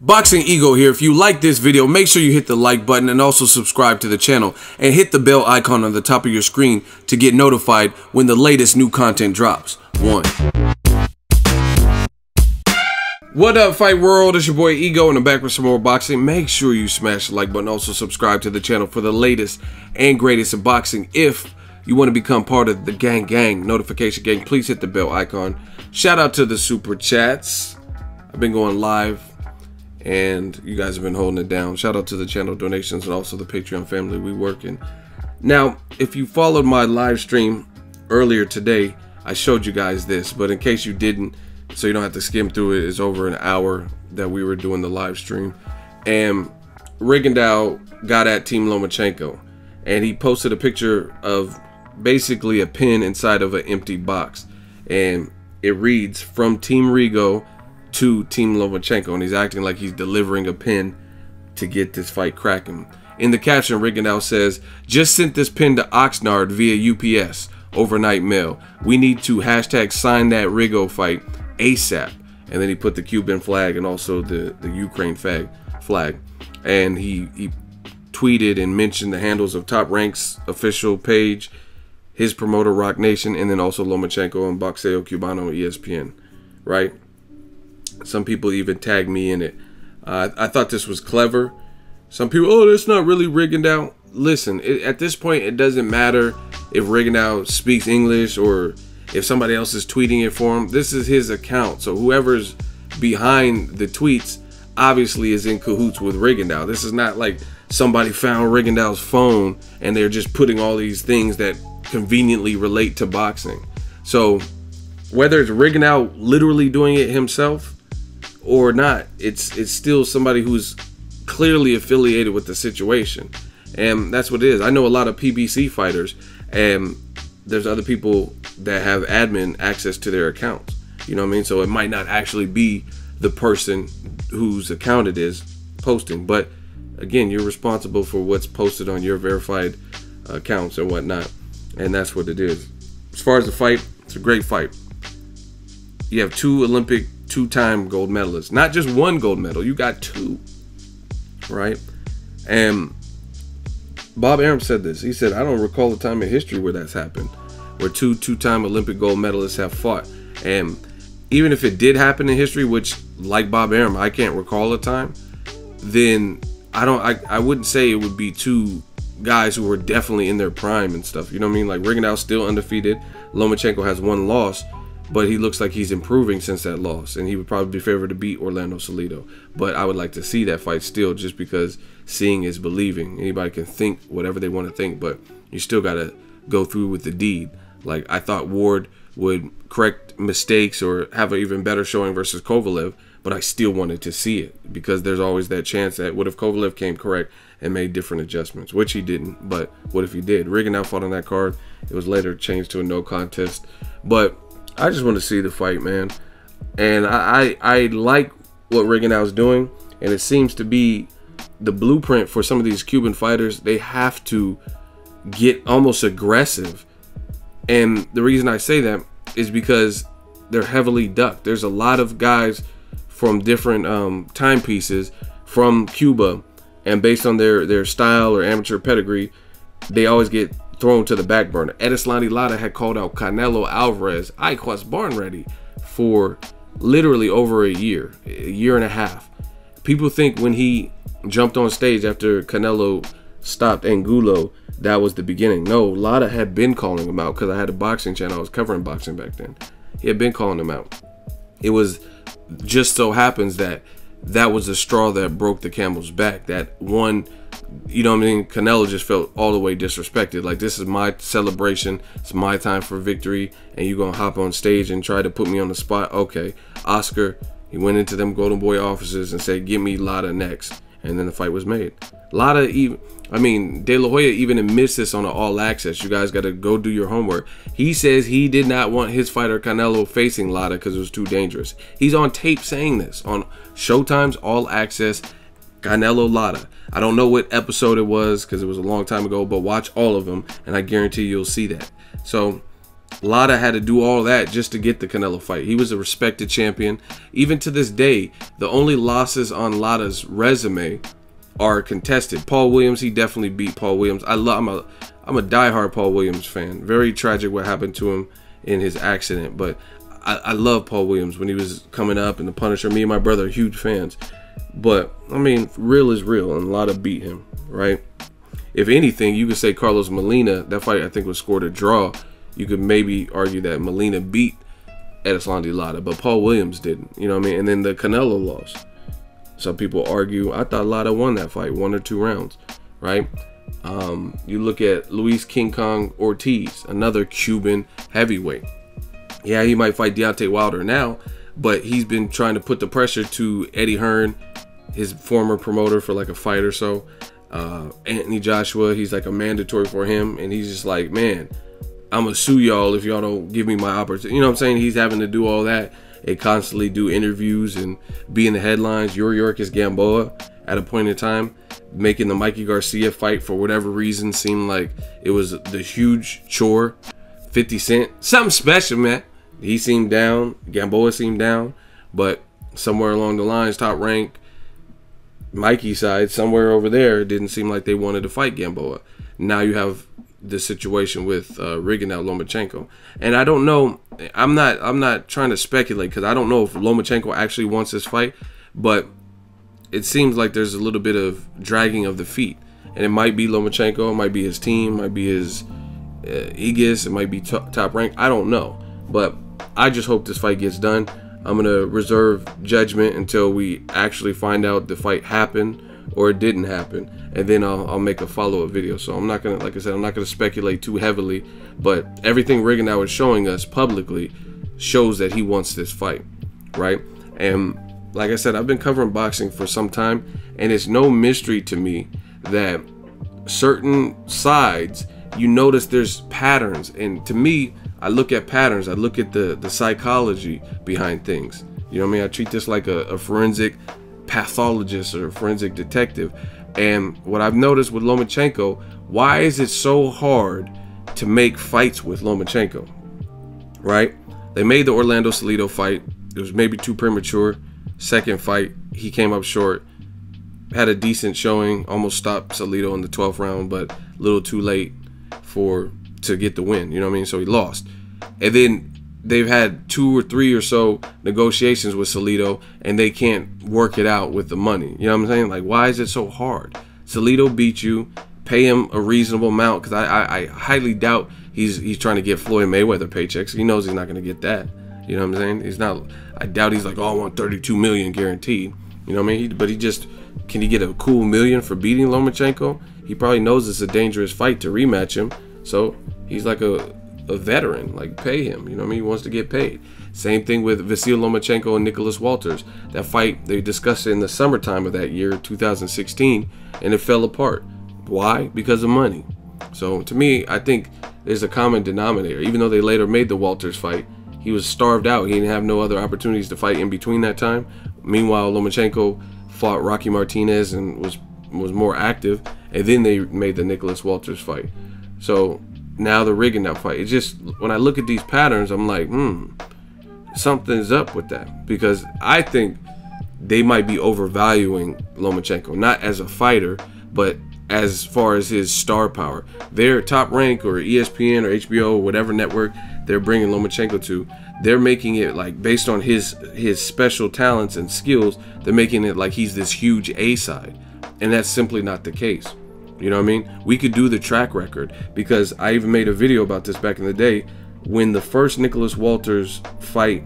Boxingego here. If you like this video, make sure you hit the like button and also subscribe to the channel and hit the bell icon on the top of your screen to get notified when the latest new content drops. What up, fight world? It's your boy Ego and I'm back with some more boxing. Make sure you smash the like button, also subscribe to the channel for the latest and greatest in boxing. If you want to become part of the gang notification gang, please hit the bell icon. Shout out to the super chats. I've been going live and you guys have been holding it down. Shout out to the channel donations and also the Patreon family we working. Now, if you followed my live stream earlier today, I showed you guys this, but in case you didn't, so you don't have to skim through it, it's over an hour that we were doing the live stream. And Rigondeaux got at Team Lomachenko, and he posted a picture of basically a pin inside of an empty box, and it reads from Team Rigo to Team Lomachenko, and he's acting like he's delivering a pin to get this fight cracking. In the caption, Rigondeaux says, "Just sent this pin to Oxnard via UPS overnight mail. We need to hashtag sign that Rigo fight ASAP." And then he put the Cuban flag and also the Ukraine flag. And he tweeted and mentioned the handles of Top Rank's official page, his promoter Rock Nation, and then also Lomachenko and Boxingego Cubano ESPN, right? Some people even tagged me in it. I thought this was clever. Some people, oh, that's not really Rigondeaux. Listen, at this point, it doesn't matter if Rigondeaux speaks English or if somebody else is tweeting it for him. This is his account. So whoever's behind the tweets obviously is in cahoots with Rigondeaux. This is not like somebody found Rigondeaux's phone and they're just putting all these things that conveniently relate to boxing. So whether it's Rigondeaux literally doing it himself or not, it's still somebody who's clearly affiliated with the situation, and that's what it is. I know a lot of PBC fighters, and there's other people that have admin access to their accounts, you know what I mean? So it might not actually be the person whose account it is posting, but again, you're responsible for what's posted on your verified accounts and whatnot, and that's what it is. As far as the fight, it's a great fight. You have two Olympic two-time gold medalists, not just one gold medal, you got two, right? And Bob Arum said this. He said, I don't recall a time in history where that's happened, where two-time Olympic gold medalists have fought. And even if it did happen in history, which, like Bob Arum, I can't recall a time, then I wouldn't say it would be two guys who were definitely in their prime and stuff, you know what I mean? Like, Rigondeaux still undefeated. Lomachenko has one loss, but he looks like he's improving since that loss, and he would probably be favored to beat Orlando Salido. But I would like to see that fight still, just because seeing is believing. Anybody can think whatever they want to think, but you still got to go through with the deed. Like, I thought Ward would correct mistakes or have an even better showing versus Kovalev, but I still wanted to see it, because there's always that chance that what if Kovalev came correct and made different adjustments, which he didn't, but what if he did? Rigondeaux fought on that card. It was later changed to a no contest, but I just want to see the fight, man. And I like what Rigondeaux's doing, and it seems to be the blueprint for some of these Cuban fighters. They have to get almost aggressive, and the reason I say that is because they're heavily ducked. There's a lot of guys from different timepieces from Cuba, and based on their style or amateur pedigree, they always get thrown to the back burner. Edislani Lara had called out Canelo Alvarez, Iquas Barn Ready, for literally over a year and a half. People think when he jumped on stage after Canelo stopped Angulo, that was the beginning. No, Lara had been calling him out, because I had a boxing channel. I was covering boxing back then. He had been calling him out. It was just so happens that that was the straw that broke the camel's back. That one, you know what I mean? Canelo just felt all the way disrespected. Like, this is my celebration. It's my time for victory. And you're going to hop on stage and try to put me on the spot. Okay. Oscar, he went into them Golden Boy offices and said, give me Lara next. And then the fight was made. Lara even, De La Hoya even admits this on the All Access. You guys got to go do your homework. He says he did not want his fighter Canelo facing Lara because it was too dangerous. He's on tape saying this on Showtime's All Access. Canelo Lara. I don't know what episode it was because it was a long time ago, but watch all of them and I guarantee you'll see that. So Lada had to do all that just to get the Canelo fight. He was a respected champion. Even to this day, the only losses on Lada's resume are contested. Paul Williams, he definitely beat Paul Williams. I'm a diehard Paul Williams fan. Very tragic what happened to him in his accident, but I love Paul Williams when he was coming up, and the Punisher. Me and my brother are huge fans. But I mean, real is real, and Lada beat him, right? If anything, you could say Carlos Molina, that fight I think was scored a draw. You could maybe argue that Molina beat Erislandy Lada, but Paul Williams didn't. You know what I mean? And then the Canelo loss. Some people argue, I thought Lada won that fight, 1 or 2 rounds, right? You look at Luis King Kong Ortiz, another Cuban heavyweight. Yeah, he might fight Deontay Wilder now, but he's been trying to put the pressure to Eddie Hearn, his former promoter, for like a fight or so. Anthony Joshua, he's like a mandatory for him, and he's just like, man, I'm gonna sue y'all if y'all don't give me my opportunity. You know what I'm saying? He's having to do all that and constantly do interviews and be in the headlines. Yorkis Gamboa at a point in time, making the Mikey Garcia fight for whatever reason seemed like it was the huge chore. 50 Cent, something special, man. He seemed down, Gamboa seemed down, but somewhere along the lines, Top Rank, Mikey's side, somewhere over there, it didn't seem like they wanted to fight Gamboa. Now you have the situation with Rigondeaux, Lomachenko, and I don't know. I'm not trying to speculate because I don't know if Lomachenko actually wants this fight, but it seems like there's a little bit of dragging of the feet, and it might be Lomachenko, it might be his team, it might be his Aegis, it might be Top Rank. I don't know, but I just hope this fight gets done. I'm gonna reserve judgment until we actually find out the fight happened or it didn't happen, and then I'll make a follow-up video. So I'm not gonna, like I said, I'm not gonna speculate too heavily, but everything Rigondeaux is showing us publicly shows that he wants this fight, right? And like I said, I've been covering boxing for some time, and it's no mystery to me that certain sides, you notice there's patterns, and to me, I look at patterns. I look at the psychology behind things. You know what I mean? I treat this like a forensic pathologist or a forensic detective. And what I've noticed with Lomachenko, why is it so hard to make fights with Lomachenko, right? They made the Orlando Salido fight. It was maybe too premature. Second fight, he came up short. Had a decent showing, almost stopped Salido in the 12th round, but a little too late to get the win, you know what I mean? So he lost. And then they've had 2 or 3 or so negotiations with Salido, and they can't work it out with the money. You know what I'm saying? Like, why is it so hard? Salido beat you, pay him a reasonable amount, because I highly doubt he's trying to get Floyd Mayweather paychecks. He knows he's not going to get that. You know what I'm saying? He's not. I doubt he's like, oh, I want 32 million guaranteed. You know what I mean? But can he get a cool $1 million for beating Lomachenko? He probably knows it's a dangerous fight to rematch him. So he's like a veteran, like pay him, you know what I mean? He wants to get paid. Same thing with Vasyl Lomachenko and Nicholas Walters. That fight, they discussed it in the summertime of that year, 2016, and it fell apart. Why? Because of money. So to me, I think there's a common denominator. Even though they later made the Walters fight, he was starved out. He didn't have no other opportunities to fight in between that time. Meanwhile, Lomachenko fought Rocky Martinez and was more active, and then they made the Nicholas Walters fight. So now the Rigondeaux fight. It's just, when I look at these patterns, I'm like, something's up with that, because I think they might be overvaluing Lomachenko, not as a fighter, but as far as his star power. Their Top Rank or ESPN or HBO or whatever network they're bringing Lomachenko to, they're making it like based on his special talents and skills. They're making it like he's this huge A side, and that's simply not the case. You know what I mean? We could do the track record, because I even made a video about this back in the day. When the first Nicholas Walters fight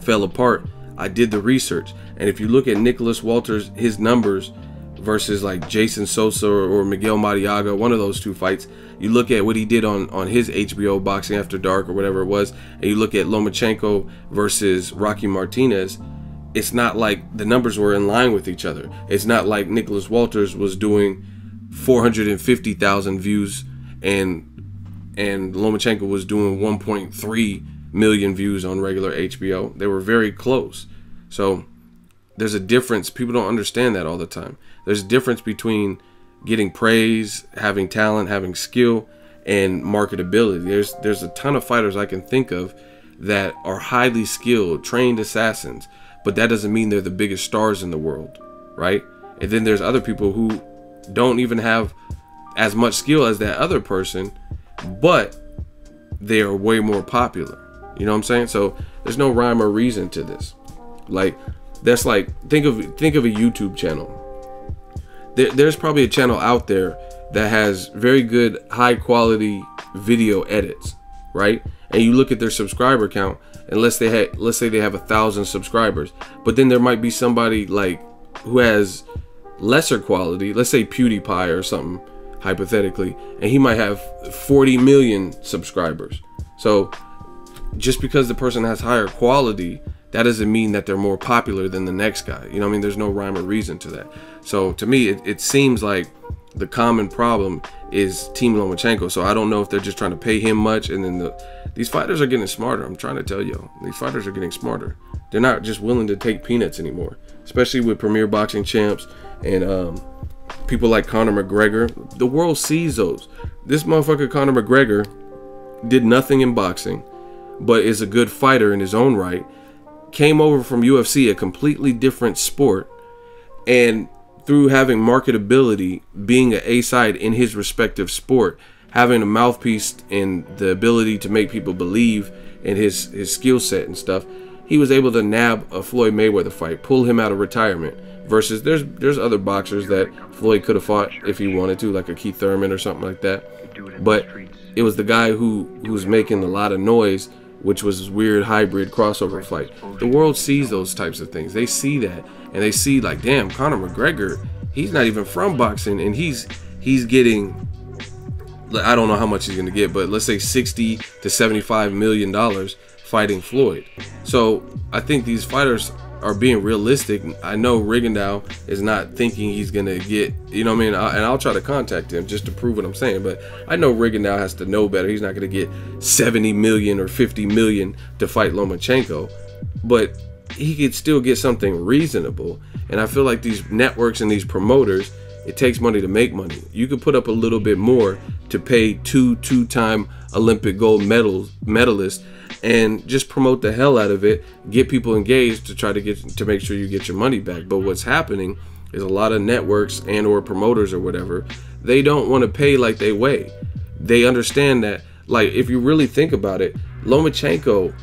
fell apart, I did the research. And if you look at Nicholas Walters, his numbers versus like Jason Sosa or Miguel Mariaga, one of those two fights, you look at what he did on his HBO Boxing After Dark or whatever it was, and you look at Lomachenko versus Rocky Martinez, it's not like the numbers were in line with each other. It's not like Nicholas Walters was doing 450,000 views and Lomachenko was doing 1.3 million views on regular HBO. They were very close. So there's a difference. People don't understand that all the time. There's a difference between getting praise, having talent, having skill, and marketability. There's a ton of fighters I can think of that are highly skilled, trained assassins, but that doesn't mean they're the biggest stars in the world, right? And then there's other people who don't even have as much skill as that other person, but they are way more popular. You know what I'm saying? So there's no rhyme or reason to this. Like, that's like, think of a YouTube channel. There's probably a channel out there that has very good high quality video edits, right? And you look at their subscriber count, and let's say they have 1,000 subscribers, but then there might be somebody like who has lesser quality, let's say PewDiePie or something, hypothetically, and he might have 40 million subscribers. So just because the person has higher quality, that doesn't mean that they're more popular than the next guy. You know what I mean? There's no rhyme or reason to that. So to me, it seems like the common problem is Team Lomachenko. So I don't know if they're just trying to pay him much, and then these fighters are getting smarter. I'm trying to tell you, these fighters are getting smarter. They're not just willing to take peanuts anymore, especially with Premier Boxing Champs and people like Conor McGregor. The world sees those. This motherfucker Conor McGregor did nothing in boxing, but is a good fighter in his own right. Came over from UFC, a completely different sport, and through having marketability, being an A-side in his respective sport, having a mouthpiece and the ability to make people believe in his skill set and stuff, he was able to nab a Floyd Mayweather fight, pull him out of retirement. Versus there's other boxers that Floyd could have fought if he wanted to, like a Keith Thurman or something like that. But it was the guy who was making a lot of noise, which was this weird hybrid crossover fight. The world sees those types of things. They see that, and they see like, damn, Conor McGregor, he's not even from boxing, and he's getting, I don't know how much he's gonna get, but let's say 60 to 75 million dollars fighting Floyd. So I think these fighters are being realistic. I know Rigondeaux is not thinking he's gonna get, you know what I mean, and I'll try to contact him just to prove what I'm saying, but I know Rigondeaux has to know better. He's not gonna get 70 million or 50 million to fight Lomachenko, but he could still get something reasonable. And I feel like these networks and these promoters, it takes money to make money. You could put up a little bit more to pay two-time Olympic gold medalists and just promote the hell out of it, get people engaged to try to make sure you get your money back. But what's happening is a lot of networks and or promoters or whatever, they don't want to pay like they weigh. They understand that, like, if you really think about it, Lomachenko,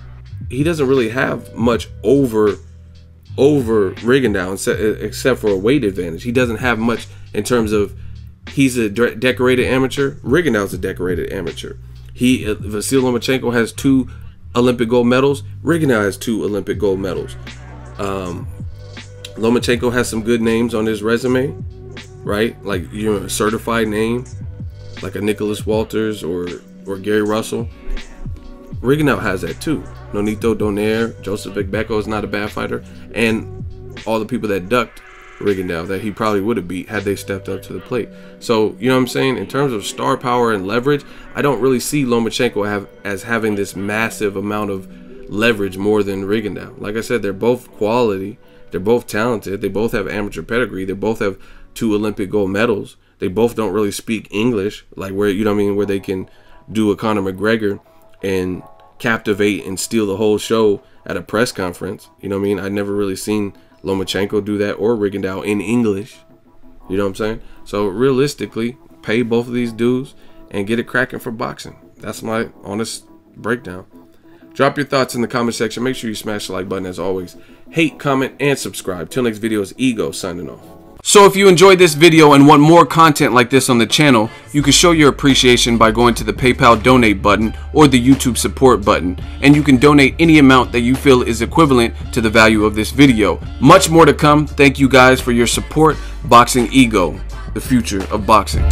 he doesn't really have much over Rigondeaux except for a weight advantage. He doesn't have much in terms of, he's a decorated amateur. Rigondeaux's a decorated amateur. Vasyl Lomachenko has 2 Olympic gold medals. Rigondeaux has 2 Olympic gold medals. Lomachenko has some good names on his resume, right? Like, you know, a certified name, like a Nicholas Walters or Gary Russell. Rigondeaux has that too. Nonito Donaire, Joseph Igbeko is not a bad fighter, and all the people that ducked Rigondeaux that he probably would have beat had they stepped up to the plate. So, you know what I'm saying? In terms of star power and leverage, I don't really see Lomachenko as having this massive amount of leverage more than Rigondeaux. Like I said, they're both quality. They're both talented. They both have amateur pedigree. They both have 2 Olympic gold medals. They both don't really speak English, like where, you know what I mean, where they can do a Conor McGregor and captivate and steal the whole show at a press conference. You know what I mean? I've never really seen Lomachenko do that, or Rigondeaux in English. You know what I'm saying? So realistically, pay both of these dudes and get it cracking for boxing. That's my honest breakdown. Drop your thoughts in the comment section. Make sure you smash the like button as always. Hate, comment, and subscribe. Till next video, is Ego signing off. So if you enjoyed this video and want more content like this on the channel, you can show your appreciation by going to the PayPal donate button or the YouTube support button, and you can donate any amount that you feel is equivalent to the value of this video. Much more to come. Thank you guys for your support. Boxing Ego, the future of boxing.